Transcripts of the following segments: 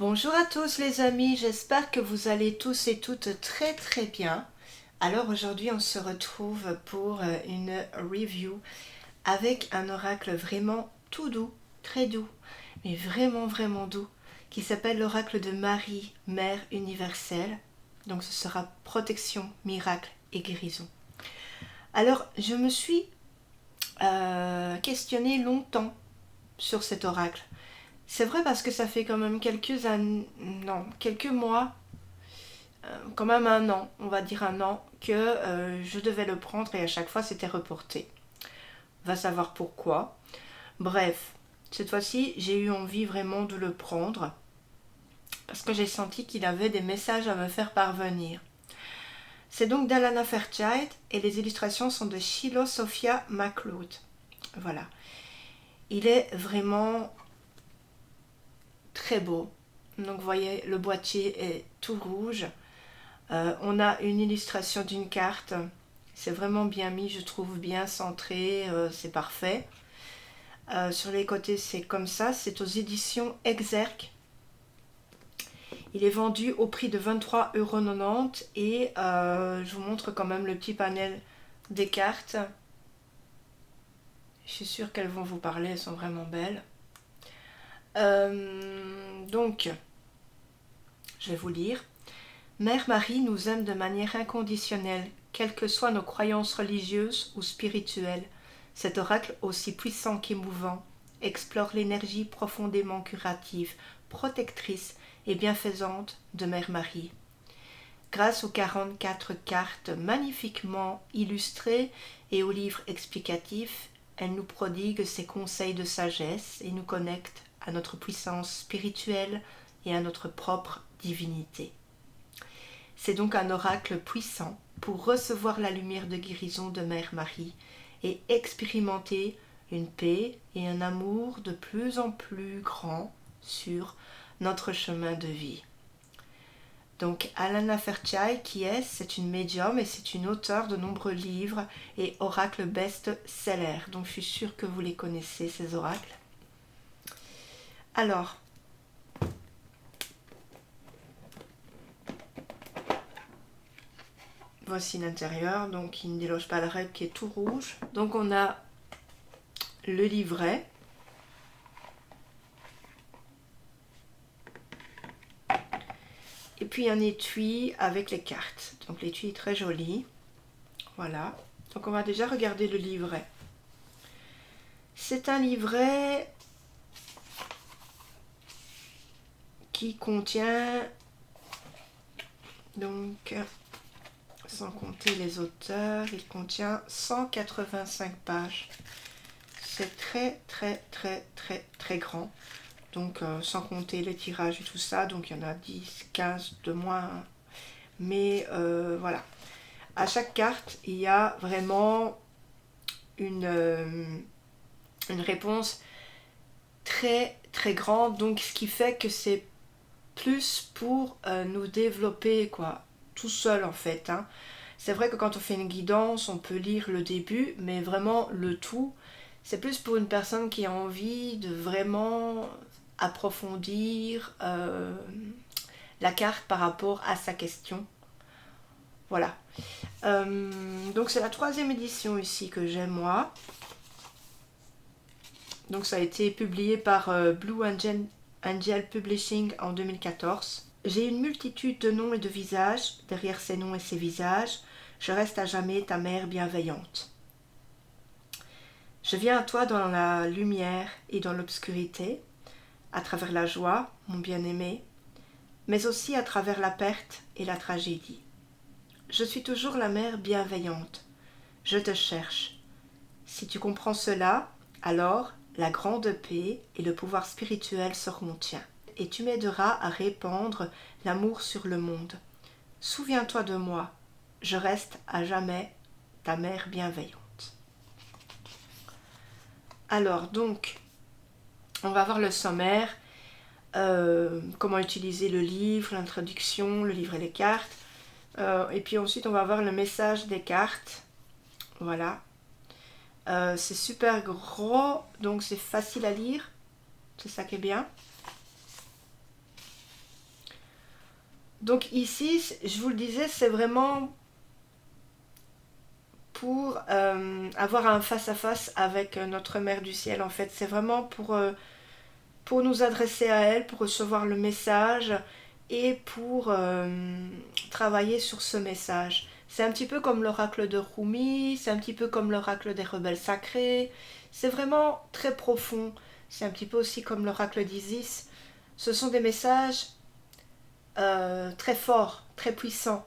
Bonjour à tous les amis, j'espère que vous allez tous et toutes très très bien. Alors aujourd'hui on se retrouve pour une review avec un oracle vraiment tout doux, très doux, mais vraiment doux, qui s'appelle l'oracle de Marie, Mère universelle. Donc ce sera protection, miracle et guérison. Alors je me suis questionnée longtemps sur cet oracle. C'est vrai parce que ça fait quand même quelques années, non, quelques mois, quand même un an, on va dire un an, que je devais le prendre et à chaque fois c'était reporté. Va savoir pourquoi. Bref, cette fois-ci j'ai eu envie vraiment de le prendre parce que j'ai senti qu'il avait des messages à me faire parvenir. C'est donc d'Alana Fairchild et les illustrations sont de Shiloh Sophia McLeod. Voilà. Il est vraiment très beau. Donc vous voyez, le boîtier est tout rouge. On a une illustration d'une carte. C'est vraiment bien mis, je trouve, bien centré, c'est parfait. Sur les côtés, c'est comme ça. C'est aux éditions Exergue. Il est vendu au prix de 23,90 € et je vous montre quand même le petit panel des cartes. Je suis sûre qu'elles vont vous parler, elles sont vraiment belles. Donc, je vais vous lire. Mère Marie nous aime de manière inconditionnelle, quelles que soient nos croyances religieuses ou spirituelles. Cet oracle, aussi puissant qu'émouvant, explore l'énergie profondément curative, protectrice et bienfaisante de Mère Marie. Grâce aux 44 cartes magnifiquement illustrées et aux livres explicatifs, elle nous prodigue ses conseils de sagesse et nous connecte à notre puissance spirituelle et à notre propre divinité. C'est donc un oracle puissant pour recevoir la lumière de guérison de Mère Marie et expérimenter une paix et un amour de plus en plus grand sur notre chemin de vie. Donc Alana Fairchild, qui est, c'est une médium et c'est une auteure de nombreux livres et oracles best-sellers. Donc je suis sûre que vous les connaissez, ces oracles. Alors, voici l'intérieur, donc il ne déloge pas le rêve qui est tout rouge. Donc on a le livret. Et puis un étui avec les cartes. Donc l'étui est très joli. Voilà. Donc on va déjà regarder le livret. C'est un livret qui contient, donc, sans compter les auteurs, il contient 185 pages. C'est très grand. Donc sans compter les tirages et tout ça, donc il y en a 10, 15 de moins. Mais voilà. À chaque carte, il y a vraiment une réponse très grande. Donc ce qui fait que c'est plus pour nous développer, quoi, tout seul en fait. Hein. C'est vrai que quand on fait une guidance, on peut lire le début, mais vraiment le tout, c'est plus pour une personne qui a envie de vraiment approfondir la carte par rapport à sa question. Voilà. Donc c'est la 3e édition ici que j'ai moi. Donc ça a été publié par Blue Angel Publishing en 2014. J'ai une multitude de noms et de visages. Derrière ces noms et ces visages, je reste à jamais ta mère bienveillante. Je viens à toi dans la lumière et dans l'obscurité, à travers la joie, mon bien-aimé, mais aussi à travers la perte et la tragédie. Je suis toujours la mère bienveillante. Je te cherche. Si tu comprends cela, alors la grande paix et le pouvoir spirituel seront tiens, et tu m'aideras à répandre l'amour sur le monde. Souviens-toi de moi, je reste à jamais ta mère bienveillante. Alors donc, on va voir le sommaire, comment utiliser le livre, l'introduction, le livre et les cartes. Et puis ensuite, on va voir le message des cartes. Voilà. C'est super gros, donc c'est facile à lire. C'est ça qui est bien. Donc ici, je vous le disais, c'est vraiment pour avoir un face-à-face avec notre Mère du Ciel, en fait. C'est vraiment pour nous adresser à elle, pour recevoir le message et pour travailler sur ce message. C'est un petit peu comme l'oracle de Rumi, c'est un petit peu comme l'oracle des rebelles sacrés. C'est vraiment très profond. C'est un petit peu aussi comme l'oracle d'Isis. Ce sont des messages très forts, très puissants.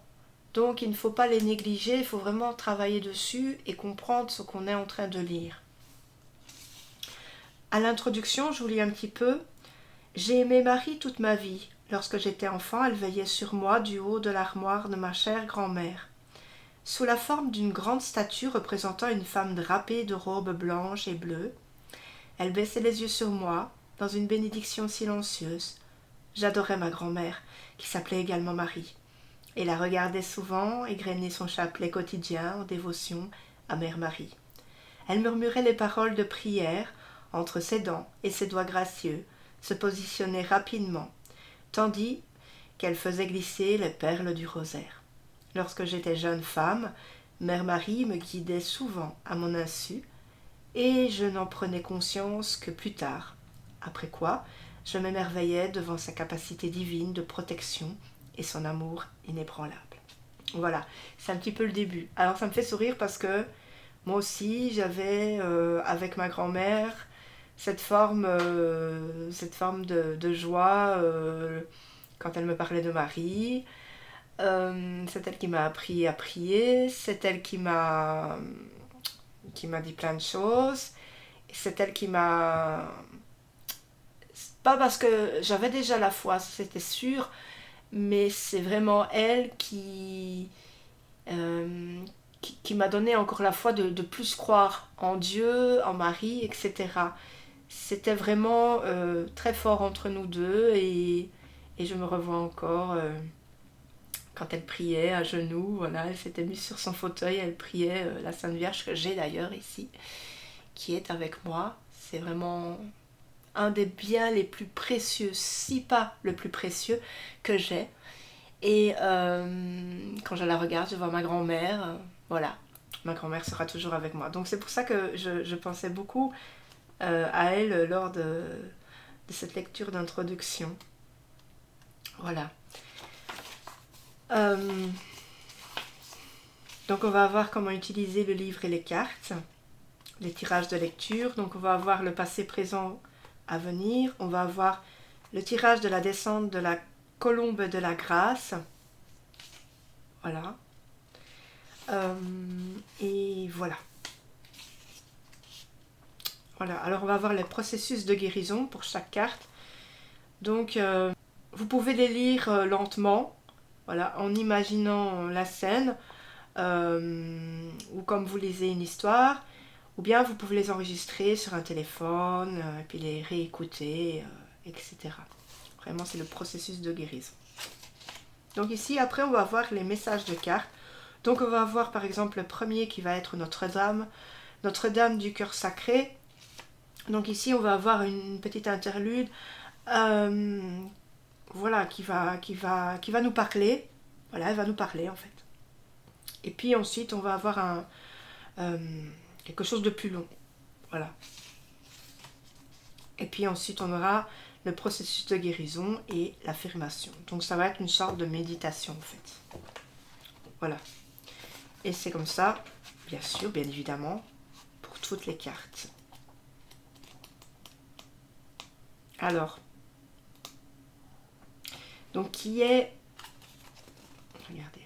Donc il ne faut pas les négliger, il faut vraiment travailler dessus et comprendre ce qu'on est en train de lire. À l'introduction, je vous lis un petit peu. J'ai aimé Marie toute ma vie. Lorsque j'étais enfant, elle veillait sur moi du haut de l'armoire de ma chère grand-mère. Sous la forme d'une grande statue représentant une femme drapée de robes blanches et bleues, elle baissait les yeux sur moi, dans une bénédiction silencieuse. J'adorais ma grand-mère, qui s'appelait également Marie, et la regardais souvent égrener son chapelet quotidien en dévotion à Mère Marie. Elle murmurait les paroles de prière entre ses dents et ses doigts gracieux, se positionnait rapidement, tandis qu'elle faisait glisser les perles du rosaire. Lorsque j'étais jeune femme, Mère Marie me guidait souvent à mon insu, et je n'en prenais conscience que plus tard, après quoi je m'émerveillais devant sa capacité divine de protection et son amour inébranlable. Voilà, c'est un petit peu le début. Alors ça me fait sourire parce que moi aussi j'avais avec ma grand-mère cette forme de joie quand elle me parlait de Marie. C'est elle qui m'a appris à prier, c'est elle qui m'a dit plein de choses. C'est elle qui m'a... Pas parce que j'avais déjà la foi, c'était sûr, mais c'est vraiment elle qui m'a donné encore la foi de plus croire en Dieu, en Marie, etc. C'était vraiment très fort entre nous deux et je me revois encore quand elle priait à genoux, voilà, elle s'était mise sur son fauteuil, elle priait la Sainte Vierge que j'ai d'ailleurs ici, qui est avec moi. C'est vraiment un des biens les plus précieux, si pas le plus précieux que j'ai. Et quand je la regarde, je vois ma grand-mère, voilà, ma grand-mère sera toujours avec moi. Donc c'est pour ça que je pensais beaucoup à elle lors de cette lecture d'introduction. Voilà. Donc on va voir comment utiliser le livre et les cartes, les tirages de lecture. Donc on va avoir le passé, présent, à venir. On va avoir le tirage de la descente de la colombe de la grâce. Voilà. Et voilà. Voilà. Alors on va voir les processus de guérison pour chaque carte. Donc vous pouvez les lire lentement, voilà, en imaginant la scène, ou comme vous lisez une histoire, ou bien vous pouvez les enregistrer sur un téléphone, et puis les réécouter, etc. Vraiment, c'est le processus de guérison. Donc ici, après, on va voir les messages de cartes. Donc on va voir par exemple le premier qui va être Notre-Dame, Notre-Dame du cœur sacré. Donc ici, on va avoir une petite interlude, voilà, qui va nous parler. Voilà, elle va nous parler en fait. Et puis ensuite, on va avoir quelque chose de plus long. Voilà. Et puis ensuite, on aura le processus de guérison et l'affirmation. Donc ça va être une sorte de méditation en fait. Voilà. Et c'est comme ça, bien sûr, bien évidemment, pour toutes les cartes. Alors, donc regardez,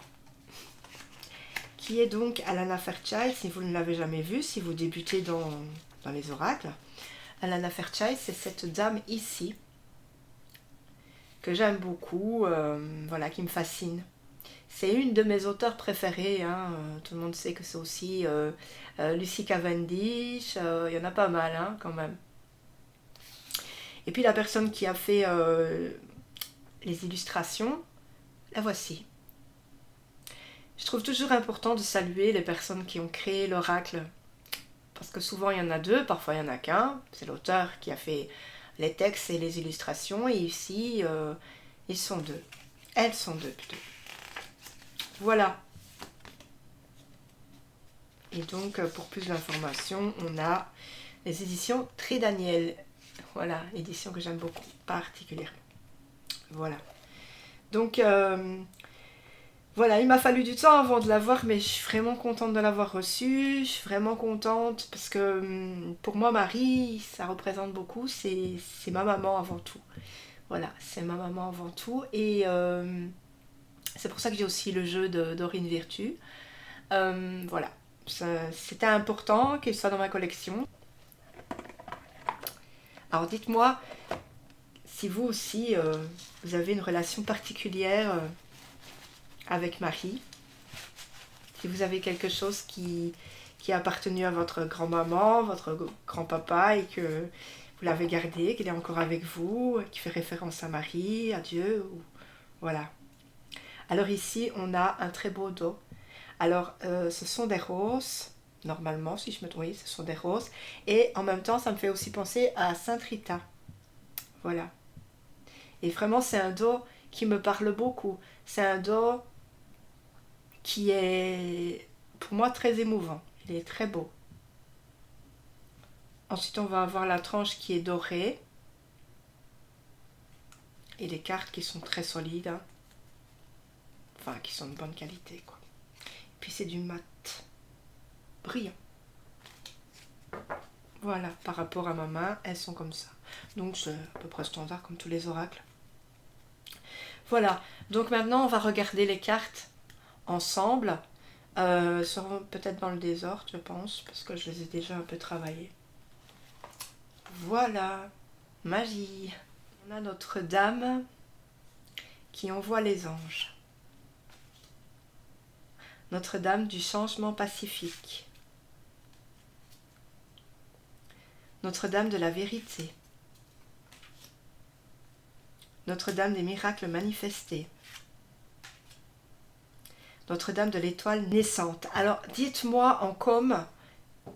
qui est donc Alana Fairchild, si vous ne l'avez jamais vue, si vous débutez dans les oracles. Alana Fairchild, c'est cette dame ici, que j'aime beaucoup, voilà, qui me fascine. C'est une de mes auteurs préférés, hein. Tout le monde sait que c'est aussi Lucy Cavendish, il y en a pas mal hein, quand même. Et puis la personne qui a fait les illustrations, la voici. Je trouve toujours important de saluer les personnes qui ont créé l'oracle, parce que souvent il y en a deux, parfois il n'y en a qu'un. C'est l'auteur qui a fait les textes et les illustrations, et ici ils sont deux. elles sont deux plutôt. Voilà. Et donc, pour plus d'informations, on a les éditions Tridaniel. Voilà, édition que j'aime beaucoup, particulièrement. Voilà. Donc, voilà, il m'a fallu du temps avant de l'avoir, mais je suis vraiment contente de l'avoir reçu. Je suis vraiment contente parce que pour moi, Marie, ça représente beaucoup. C'est ma maman avant tout. Voilà, c'est ma maman avant tout. Et c'est pour ça que j'ai aussi le jeu de Dorine Virtue. Voilà, c'était important qu'il soit dans ma collection. Alors dites-moi si vous aussi, vous avez une relation particulière avec Marie. Si vous avez quelque chose qui a appartenu à votre grand-maman, votre grand-papa et que vous l'avez gardé, qu'il est encore avec vous, qui fait référence à Marie, à Dieu. Voilà. Alors ici, on a un très beau dos. Alors, ce sont des roses, normalement, si je me trompe, oui, ce sont des roses. Et en même temps, ça me fait aussi penser à Sainte Rita. Voilà. Et vraiment, c'est un dos qui me parle beaucoup. C'est un dos qui est, pour moi, très émouvant. Il est très beau. Ensuite, on va avoir la tranche qui est dorée. Et les cartes qui sont très solides. Hein. Enfin, qui sont de bonne qualité, quoi. Et puis, c'est du mat. Brillant. Voilà, par rapport à ma main, elles sont comme ça. Donc, c'est à peu près standard comme tous les oracles. Voilà, donc maintenant, on va regarder les cartes ensemble. Seront peut-être dans le désordre, je pense, parce que je les ai déjà un peu travaillées. Voilà, magie. On a Notre-Dame qui envoie les anges. Notre-Dame du changement pacifique. Notre-Dame de la vérité. Notre-Dame des miracles manifestés. Notre-Dame de l'étoile naissante. Alors, dites-moi en com,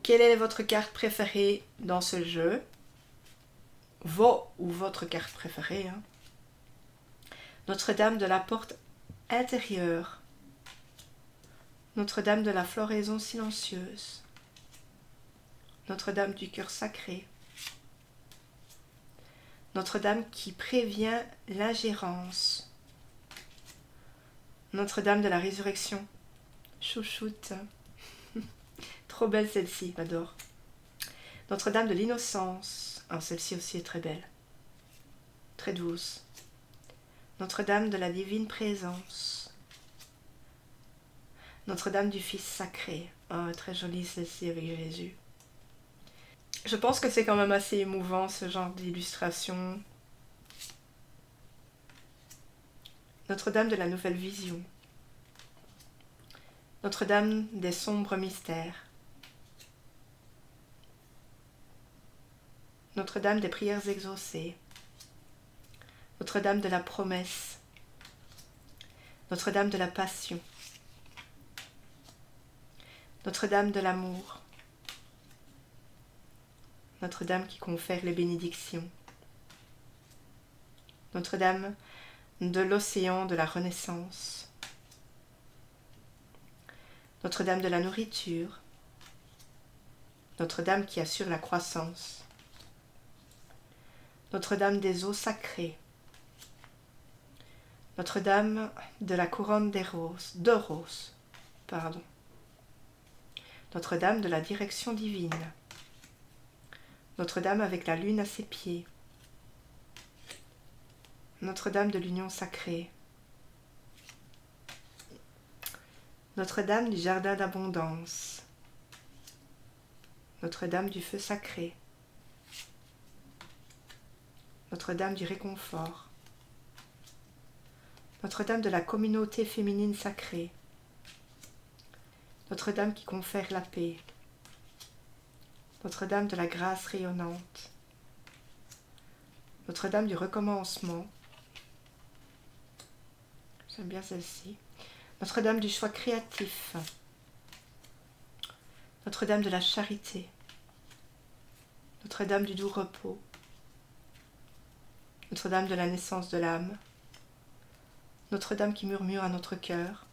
quelle est votre carte préférée dans ce jeu? Vos ou votre carte préférée. Hein. Notre-Dame de la porte intérieure. Notre-Dame de la floraison silencieuse. Notre-Dame du cœur sacré. Notre-Dame qui prévient l'ingérence. Notre-Dame de la résurrection. Chouchoute. Trop belle celle-ci, j'adore. Notre-Dame de l'innocence. Ah, celle-ci aussi est très belle. Très douce. Notre-Dame de la divine présence. Notre-Dame du Fils sacré. Oh, très jolie celle-ci avec Jésus. Je pense que c'est quand même assez émouvant ce genre d'illustration. Notre-Dame de la nouvelle vision. Notre-Dame des sombres mystères. Notre-Dame des prières exaucées. Notre-Dame de la promesse. Notre-Dame de la passion. Notre-Dame de l'amour. Notre-Dame qui confère les bénédictions. Notre-Dame de l'océan de la Renaissance. Notre-Dame de la nourriture. Notre-Dame qui assure la croissance. Notre-Dame des eaux sacrées. Notre-Dame de la couronne des roses, de roses, pardon. Notre-Dame de la direction divine. Notre-Dame avec la lune à ses pieds. Notre-Dame de l'union sacrée. Notre-Dame du jardin d'abondance. Notre-Dame du feu sacré. Notre-Dame du réconfort. Notre-Dame de la communauté féminine sacrée. Notre-Dame qui confère la paix. Notre-Dame de la grâce rayonnante. Notre-Dame du recommencement. J'aime bien celle-ci. Notre-Dame du choix créatif. Notre-Dame de la charité. Notre-Dame du doux repos. Notre-Dame de la naissance de l'âme. Notre-Dame qui murmure à notre cœur,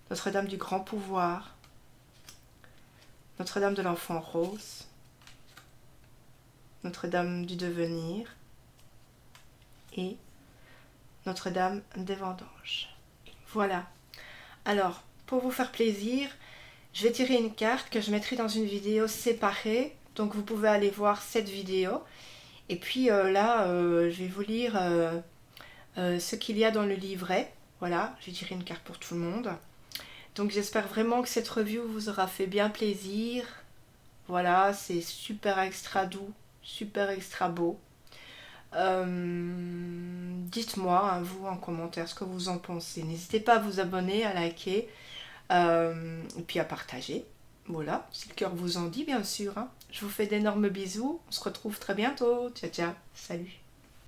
Notre-Dame du grand pouvoir, Notre-Dame de l'enfant rose, Notre-Dame du devenir et Notre-Dame des vendanges. Voilà. Alors, pour vous faire plaisir, je vais tirer une carte que je mettrai dans une vidéo séparée. Donc vous pouvez aller voir cette vidéo. Et puis là, je vais vous lire ce qu'il y a dans le livret. Voilà, j'ai tiré une carte pour tout le monde. Donc j'espère vraiment que cette review vous aura fait bien plaisir. Voilà, c'est super extra doux, super extra beau. Dites-moi, hein, vous, en commentaire, ce que vous en pensez. N'hésitez pas à vous abonner, à liker, et puis à partager. Voilà, si le cœur vous en dit, bien sûr. Hein. Je vous fais d'énormes bisous. On se retrouve très bientôt. Ciao, ciao. Salut.